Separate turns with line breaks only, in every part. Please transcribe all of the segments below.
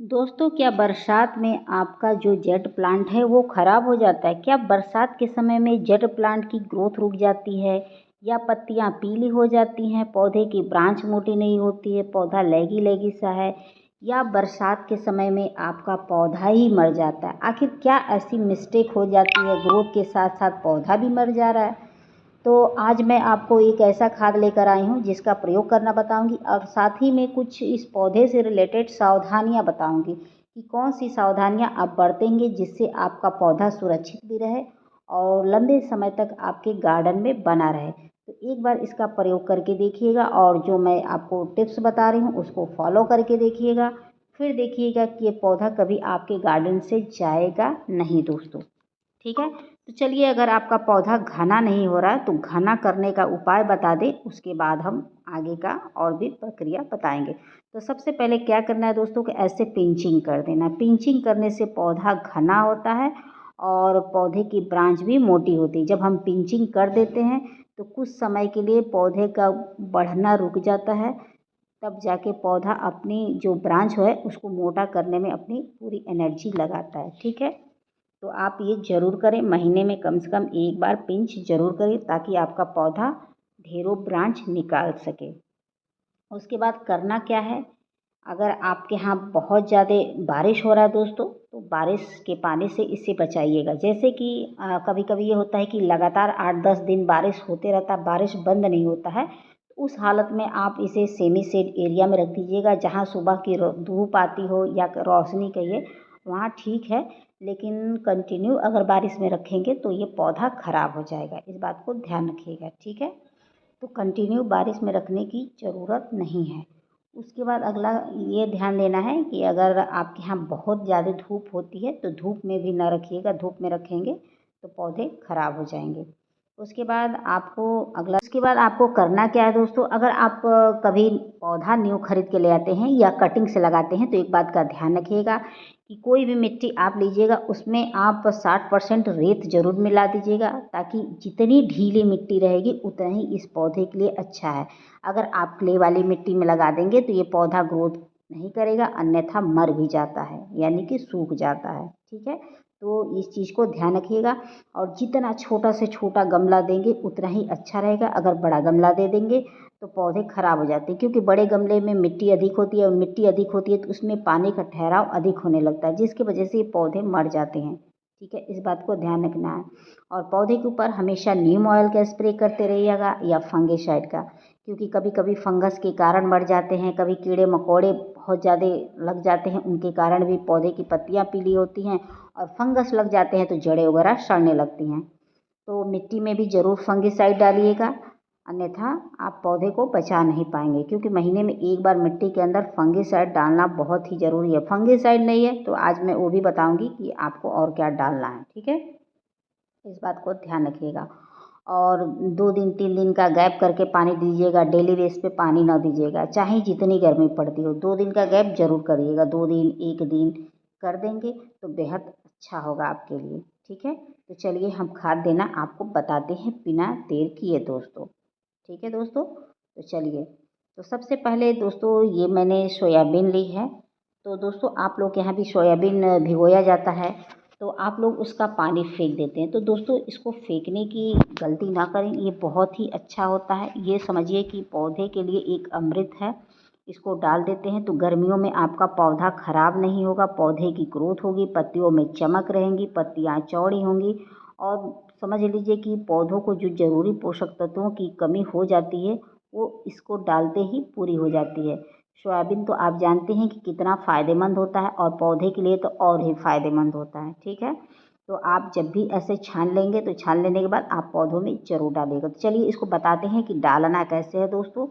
दोस्तों, क्या बरसात में आपका जो जेट प्लांट है वो ख़राब हो जाता है? क्या बरसात के समय में जेट प्लांट की ग्रोथ रुक जाती है या पत्तियां पीली हो जाती हैं, पौधे की ब्रांच मोटी नहीं होती है, पौधा लेगी लेगी सा है, या बरसात के समय में आपका पौधा ही मर जाता है? आखिर क्या ऐसी मिस्टेक हो जाती है, ग्रोथ के साथ साथ पौधा भी मर जा रहा है? तो आज मैं आपको एक ऐसा खाद लेकर आई हूँ जिसका प्रयोग करना बताऊँगी और साथ ही में कुछ इस पौधे से रिलेटेड सावधानियाँ बताऊँगी कि कौन सी सावधानियाँ आप बरतेंगे जिससे आपका पौधा सुरक्षित भी रहे और लंबे समय तक आपके गार्डन में बना रहे। तो एक बार इसका प्रयोग करके देखिएगा और जो मैं आपको टिप्स बता रही हूँ उसको फॉलो करके देखिएगा। फिर देखिएगा कि ये पौधा कभी आपके गार्डन से जाएगा नहीं दोस्तों। ठीक है, तो चलिए, अगर आपका पौधा घना नहीं हो रहा है तो घना करने का उपाय बता दें, उसके बाद हम आगे का और भी प्रक्रिया बताएंगे। तो सबसे पहले क्या करना है दोस्तों कि ऐसे पिंचिंग कर देना। पिंचिंग करने से पौधा घना होता है और पौधे की ब्रांच भी मोटी होती है। जब हम पिंचिंग कर देते हैं तो कुछ समय के लिए पौधे का बढ़ना रुक जाता है, तब जाके पौधा अपनी जो ब्रांच है उसको मोटा करने में अपनी पूरी एनर्जी लगाता है। ठीक है, तो आप ये ज़रूर करें, महीने में कम से कम एक बार पिंच ज़रूर करें ताकि आपका पौधा ढेरों ब्रांच निकाल सके। उसके बाद करना क्या है, अगर आपके यहाँ बहुत ज़्यादा बारिश हो रहा है दोस्तों तो बारिश के पानी से इससे बचाइएगा। जैसे कि कभी कभी ये होता है कि लगातार 8-10 दिन बारिश होते रहता है, बारिश बंद नहीं होता है, तो उस हालत में आप इसे सेमी शेड एरिया में रख दीजिएगा जहाँ सुबह की धूप आती हो या रोशनी कहिए, वहाँ ठीक है। लेकिन कंटिन्यू अगर बारिश में रखेंगे तो ये पौधा ख़राब हो जाएगा, इस बात को ध्यान रखिएगा। ठीक है, तो कंटिन्यू बारिश में रखने की ज़रूरत नहीं है। उसके बाद अगला ये ध्यान देना है कि अगर आपके यहाँ बहुत ज़्यादा धूप होती है तो धूप में भी ना रखिएगा, धूप में रखेंगे तो पौधे खराब हो जाएंगे। उसके बाद आपको करना क्या है दोस्तों, अगर आप कभी पौधा न्यू खरीद के ले आते हैं या कटिंग से लगाते हैं तो एक बात का ध्यान रखिएगा कि कोई भी मिट्टी आप लीजिएगा उसमें आप 60% रेत ज़रूर मिला दीजिएगा, ताकि जितनी ढीली मिट्टी रहेगी उतना ही इस पौधे के लिए अच्छा है। अगर आप क्ले वाली मिट्टी में लगा देंगे तो ये पौधा ग्रोथ नहीं करेगा, अन्यथा मर भी जाता है, यानी कि सूख जाता है। ठीक है, तो इस चीज़ को ध्यान रखिएगा। और जितना छोटा से छोटा गमला देंगे उतना ही अच्छा रहेगा। अगर बड़ा गमला दे देंगे तो पौधे खराब हो जाते हैं, क्योंकि बड़े गमले में मिट्टी अधिक होती है और मिट्टी अधिक होती है तो उसमें पानी का ठहराव अधिक होने लगता है, जिसकी वजह से ये पौधे मर जाते हैं। ठीक है, इस बात को ध्यान रखना है। और पौधे के ऊपर हमेशा नीम ऑयल का स्प्रे करते रहिएगा या फंगिसाइड का, क्योंकि कभी कभी फंगस के कारण मर जाते हैं, कभी कीड़े मकोड़े बहुत ज़्यादा लग जाते हैं, उनके कारण भी पौधे की पत्तियाँ पीली होती हैं और फंगस लग जाते हैं तो जड़ें वगैरह सड़ने लगती हैं। तो मिट्टी में भी ज़रूर फंगिसाइड डालिएगा, अन्यथा आप पौधे को बचा नहीं पाएंगे, क्योंकि महीने में एक बार मिट्टी के अंदर फंगिसाइड डालना बहुत ही ज़रूरी है। फंगिसाइड नहीं है तो आज मैं वो भी बताऊंगी कि आपको और क्या डालना है। ठीक है, इस बात को ध्यान रखिएगा। और 2 दिन 3 दिन का गैप करके पानी दीजिएगा, डेली बेस पे पानी ना दीजिएगा, चाहे जितनी गर्मी पड़ती हो। 2 दिन का गैप जरूर करिएगा, 2 दिन 1 दिन कर देंगे तो बेहद अच्छा होगा आपके लिए। ठीक है, तो चलिए हम खाद देना आपको बताते हैं बिना देर किए दोस्तों। ठीक है दोस्तों, तो चलिए, तो सबसे पहले दोस्तों ये मैंने सोयाबीन ली है। तो दोस्तों आप लोग के यहाँ भी सोयाबीन भिगोया जाता है तो आप लोग उसका पानी फेंक देते हैं। तो दोस्तों इसको फेंकने की गलती ना करें, ये बहुत ही अच्छा होता है। ये समझिए कि पौधे के लिए एक अमृत है। इसको डाल देते हैं तो गर्मियों में आपका पौधा खराब नहीं होगा, पौधे की ग्रोथ होगी, पत्तियों में चमक रहेंगी, पत्तियाँ चौड़ी होंगी और समझ लीजिए कि पौधों को जो ज़रूरी पोषक तत्वों की कमी हो जाती है वो इसको डालते ही पूरी हो जाती है। सोयाबीन तो आप जानते हैं कि कितना फ़ायदेमंद होता है और पौधे के लिए तो और ही फ़ायदेमंद होता है। ठीक है, तो आप जब भी ऐसे छान लेंगे तो छान लेने के बाद आप पौधों में ज़रूर डालिएगा। तो चलिए इसको बताते हैं कि डालना कैसे है दोस्तों।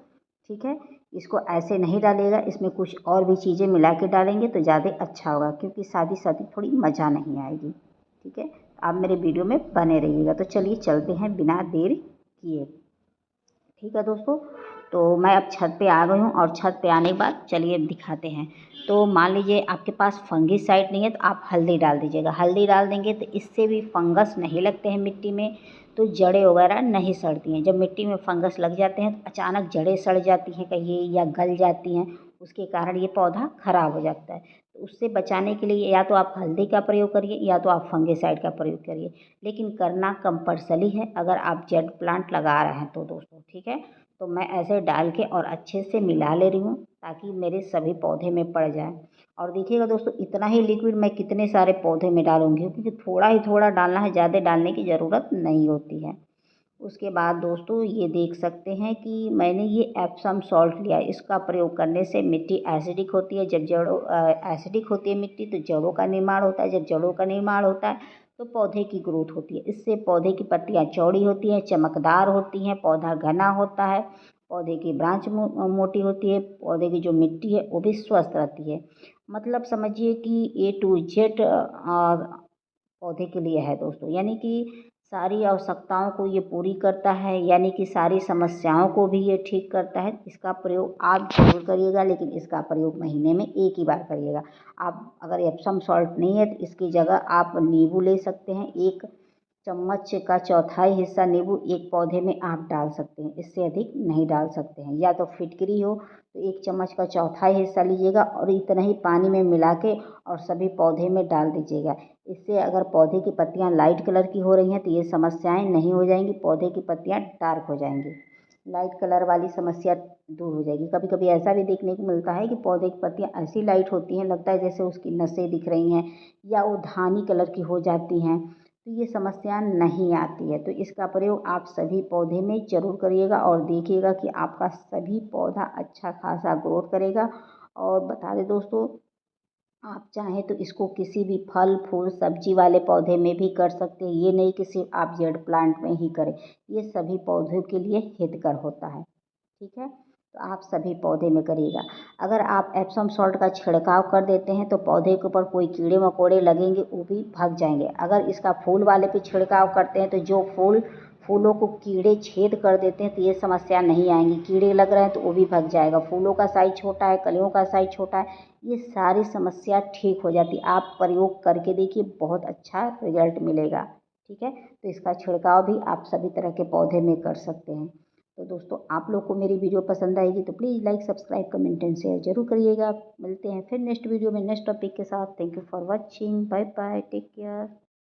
ठीक है, इसको ऐसे नहीं डालिएगा, इसमें कुछ और भी चीज़ें मिला के डालेंगे तो ज़्यादा अच्छा होगा, क्योंकि सादी सादी थोड़ी मज़ा नहीं आएगी। ठीक है, आप मेरे वीडियो में बने रहिएगा। तो चलिए चलते हैं बिना देर किए। ठीक है दोस्तों, तो मैं अब छत पे आ गई हूँ और छत पे आने के बाद चलिए दिखाते हैं। तो मान लीजिए आपके पास फंगिसाइड नहीं है तो आप हल्दी डाल दीजिएगा। हल्दी डाल देंगे तो इससे भी फंगस नहीं लगते हैं मिट्टी में, तो जड़ें वगैरह नहीं सड़ती हैं। जब मिट्टी में फंगस लग जाते हैं तो अचानक जड़ें सड़ जाती हैं कहिए या गल जाती हैं, उसके कारण ये पौधा खराब हो जाता है। तो उससे बचाने के लिए या तो आप हल्दी का प्रयोग करिए या तो आप फंगिसाइड का प्रयोग करिए, लेकिन करना कंपल्सरी है अगर आप जेड प्लांट लगा रहे हैं तो दोस्तों, ठीक है। तो मैं ऐसे डाल के और अच्छे से मिला ले रही हूँ ताकि मेरे सभी पौधे में पड़ जाए। और देखिएगा दोस्तों, इतना ही लिक्विड मैं कितने सारे पौधे में डालूंगी, क्योंकि थोड़ा ही थोड़ा डालना है, ज़्यादा डालने की ज़रूरत नहीं होती है। उसके बाद दोस्तों ये देख सकते हैं कि मैंने ये एप्सम सॉल्ट लिया है। इसका प्रयोग करने से मिट्टी एसिडिक होती है। जब एसिडिक होती है मिट्टी तो जड़ों का निर्माण होता है। जब जड़ों का निर्माण होता है तो पौधे की ग्रोथ होती है। इससे पौधे की पत्तियां चौड़ी होती हैं, चमकदार होती हैं, पौधा घना होता है, पौधे की ब्रांच मोटी होती है, पौधे की जो मिट्टी है वो भी स्वस्थ रहती है। मतलब समझिए कि ए टू जेड पौधे के लिए है दोस्तों, यानी कि सारी आवश्यकताओं को ये पूरी करता है, यानी कि सारी समस्याओं को भी ये ठीक करता है। इसका प्रयोग आप ज़रूर करिएगा, लेकिन इसका प्रयोग महीने में एक ही बार करिएगा। आप अगर एप्सम सॉल्ट नहीं है तो इसकी जगह आप नींबू ले सकते हैं। एक चम्मच का चौथाई हिस्सा नींबू एक पौधे में आप डाल सकते हैं, इससे अधिक नहीं डाल सकते हैं। या तो फिटकरी हो तो एक चम्मच का चौथाई हिस्सा लीजिएगा और इतना ही पानी में मिला के और सभी पौधे में डाल दीजिएगा। इससे अगर पौधे की पत्तियां लाइट कलर की हो रही हैं तो ये समस्याएं नहीं हो जाएंगी, पौधे की पत्तियां डार्क हो जाएंगी, लाइट कलर वाली समस्या दूर हो जाएगी। कभी कभी ऐसा भी देखने को मिलता है कि पौधे की पत्तियां ऐसी लाइट होती हैं, लगता है जैसे उसकी नसें दिख रही हैं, या वो धानी कलर की हो जाती हैं, तो ये समस्या नहीं आती है। तो इसका प्रयोग आप सभी पौधे में ज़रूर करिएगा और देखिएगा कि आपका सभी पौधा अच्छा खासा ग्रोथ करेगा। और बता दें दोस्तों, आप चाहें तो इसको किसी भी फल फूल सब्जी वाले पौधे में भी कर सकते हैं। ये नहीं कि सिर्फ आप जेड प्लांट में ही करें, ये सभी पौधों के लिए हितकर होता है, ठीक है। तो आप सभी पौधे में करिएगा। अगर आप एप्सम सॉल्ट का छिड़काव कर देते हैं तो पौधे के ऊपर कोई कीड़े मकोड़े लगेंगे वो भी भाग जाएंगे। अगर इसका फूल वाले पे छिड़काव करते हैं तो जो फूलों को कीड़े छेद कर देते हैं तो ये समस्या नहीं आएंगी। कीड़े लग रहे हैं तो वो भी भाग जाएगा। फूलों का साइज छोटा है, कलियों का साइज छोटा है, ये सारी समस्या ठीक हो जाती है। आप प्रयोग करके देखिए, बहुत अच्छा रिजल्ट मिलेगा, ठीक है। तो इसका छिड़काव भी आप सभी तरह के पौधे में कर सकते हैं। तो दोस्तों, आप लोग को मेरी वीडियो पसंद आएगी तो please like subscribe comment and share जरूर करिएगा। मिलते हैं फिर नेक्स्ट वीडियो में नेक्स्ट टॉपिक के साथ। Thank you for watching, bye bye, take care.